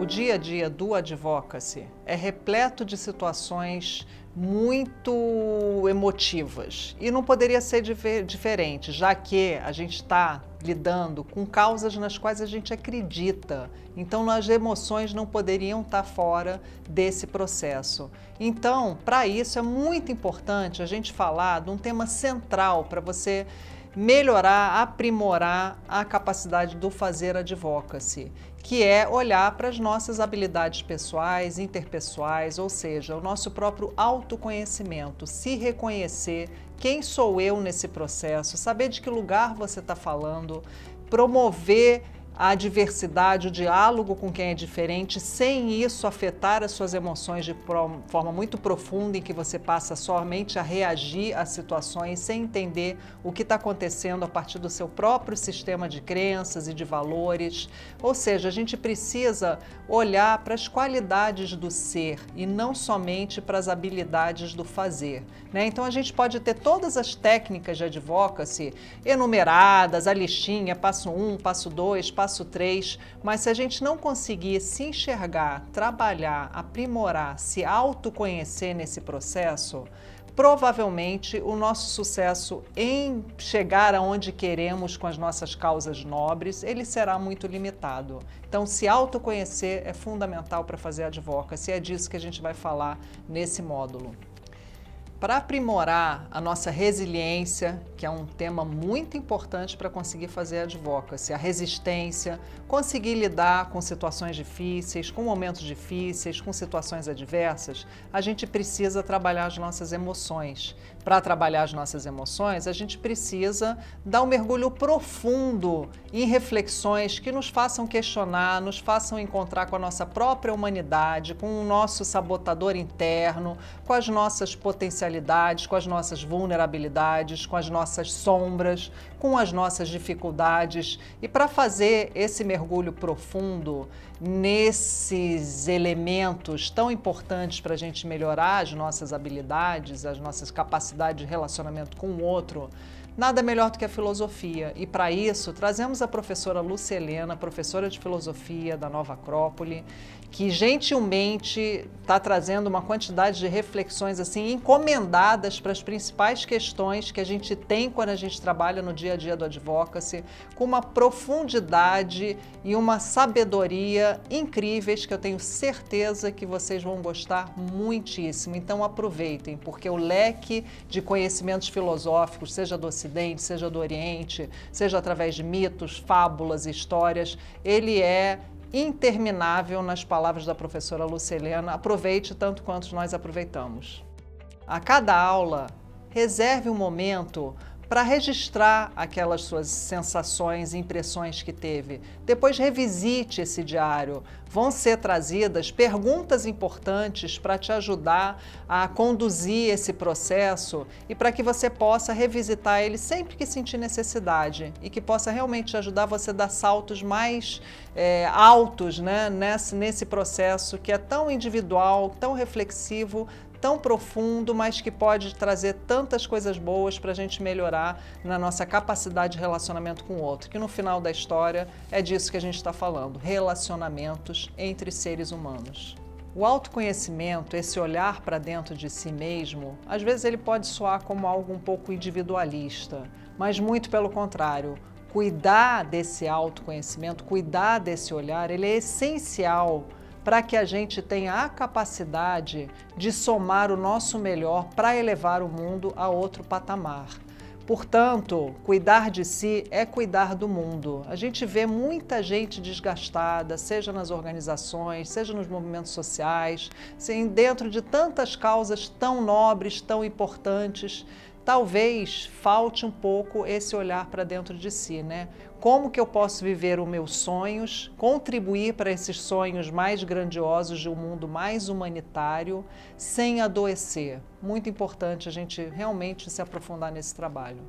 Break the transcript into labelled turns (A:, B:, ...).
A: dia a dia do advocacy é repleto de situações muito emotivas e não poderia ser diferente, já que a gente está lidando com causas nas quais a gente acredita. Então, as emoções não poderiam estar fora desse processo. Então, para isso é muito importante a gente falar de um tema central para você melhorar, aprimorar a capacidade do fazer advocacy, que é olhar para as nossas habilidades pessoais, interpessoais, ou seja, o nosso próprio autoconhecimento, se reconhecer quem sou eu nesse processo, saber de que lugar você está falando, promover a diversidade, o diálogo com quem é diferente, sem isso afetar as suas emoções de forma muito profunda, em que você passa somente a reagir às situações sem entender o que está acontecendo a partir do seu próprio sistema de crenças e de valores. Ou seja, a gente precisa olhar para as qualidades do ser e não somente para as habilidades do fazer, né? Então a gente pode ter todas as técnicas de advocacy enumeradas, a listinha, passo 1, passo 2, passo 3, mas se a gente não conseguir se enxergar, trabalhar, aprimorar, se autoconhecer nesse processo, provavelmente o nosso sucesso em chegar aonde queremos com as nossas causas nobres, ele será muito limitado. Então, se autoconhecer é fundamental para fazer advocacy, é disso que a gente vai falar nesse módulo. Para aprimorar a nossa resiliência, que é um tema muito importante para conseguir fazer advocacy, a resistência, conseguir lidar com situações difíceis, com momentos difíceis, com situações adversas, a gente precisa trabalhar as nossas emoções. Para trabalhar as nossas emoções, a gente precisa dar um mergulho profundo em reflexões que nos façam questionar, nos façam encontrar com a nossa própria humanidade, com o nosso sabotador interno, com as nossas potencialidades, com as nossas vulnerabilidades, com as nossas sombras, com as nossas dificuldades. E para fazer esse mergulho profundo nesses elementos tão importantes para a gente melhorar as nossas habilidades, as nossas capacidades de relacionamento com o outro, nada melhor do que a filosofia. E para isso, trazemos a professora Lúcia Helena, professora de filosofia da Nova Acrópole, que gentilmente está trazendo uma quantidade de reflexões assim encomendadas para as principais questões que a gente tem quando a gente trabalha no dia a dia do advocacy, com uma profundidade e uma sabedoria incríveis que eu tenho certeza que vocês vão gostar muitíssimo. Então aproveitem, porque o leque de conhecimentos filosóficos, seja do Ocidente, seja do Oriente, seja através de mitos, fábulas, histórias, ele é interminável nas palavras da professora Lúcia Helena. Aproveite tanto quanto nós aproveitamos. A cada aula, reserve um momento para registrar aquelas suas sensações e impressões que teve. Depois revisite esse diário. Vão ser trazidas perguntas importantes para te ajudar a conduzir esse processo e para que você possa revisitar ele sempre que sentir necessidade e que possa realmente te ajudar você a dar saltos mais altos, né, nesse processo que é tão individual, tão reflexivo, tão profundo, mas que pode trazer tantas coisas boas para a gente melhorar na nossa capacidade de relacionamento com o outro, que no final da história é disso que a gente está falando, relacionamentos entre seres humanos. O autoconhecimento, esse olhar para dentro de si mesmo, às vezes ele pode soar como algo um pouco individualista, mas muito pelo contrário. Cuidar desse autoconhecimento, cuidar desse olhar, ele é essencial para que a gente tenha a capacidade de somar o nosso melhor para elevar o mundo a outro patamar. Portanto, cuidar de si é cuidar do mundo. A gente vê muita gente desgastada, seja nas organizações, seja nos movimentos sociais, dentro de tantas causas tão nobres, tão importantes. Talvez falte um pouco esse olhar para dentro de si, né? Como que eu posso viver os meus sonhos, contribuir para esses sonhos mais grandiosos de um mundo mais humanitário, sem adoecer? Muito importante a gente realmente se aprofundar nesse trabalho.